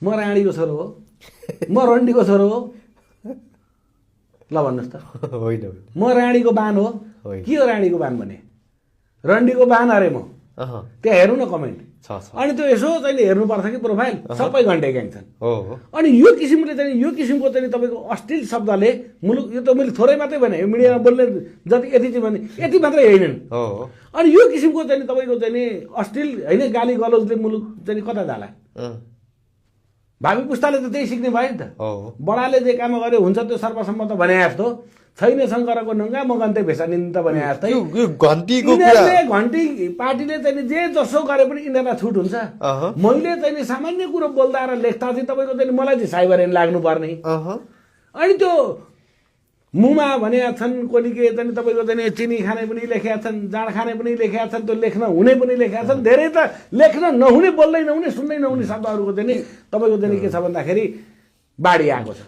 म राणीको छोरो हो, म रन्डीको छोरो हो, ल भन्नुहोस् त। होइन म राणीको बान हो, के हो राणीको बान भने? रन्डीको बान अरे म। त्यहाँ हेर्नु न कमेन्ट। अनि त्यो यसो चाहिँ हेर्नुपर्छ कि प्रोफाइल सबै घन्टे ग्याङछन्। अनि यो किसिमले चाहिँ यो किसिमको चाहिँ तपाईँको अश्लील शब्दले मुलुक, यो त मैले थोरै मात्रै भने, मिडियामा बोल्ने जति यति चाहिँ भने यति मात्रै होइनन्। अनि यो किसिमको चाहिँ तपाईँको चाहिँ अश्लील होइन गाली गलौजले मुलुक चाहिँ कता जाला? भावी पुस्ताले त त्यही सिक्ने भयो नि त। बडाले जे काम गर्यो हुन्छ त्यो सर्वसम्मत भने जस्तो, छैन शङ्करको नङ्गा मगन्ते भेषा निन्द भने जस्तै घन्टी पार्टीले चाहिँ जे जसो गरे पनि यिनीहरूलाई छुट हुन्छ। मैले चाहिँ सामान्य कुरो बोल्दा र लेख्दा चाहिँ तपाईँको चाहिँ मलाई चाहिँ साइबरेन लाग्नुपर्ने। अनि त्यो मुमा भने छन् कोनी के चाहिँ तपाईँको चाहिँ चिनी खाने पनि लेखेका छन्, जाँड खाने पनि लेखेका छन्, त्यो लेख्न हुने पनि लेखेका छन्। धेरै त लेख्न नहुने, बोल्दै नहुने, सुन्दै नहुने शब्दहरूको चाहिँ तपाईँको चाहिँ के छ भन्दाखेरि बाढी आएको छ।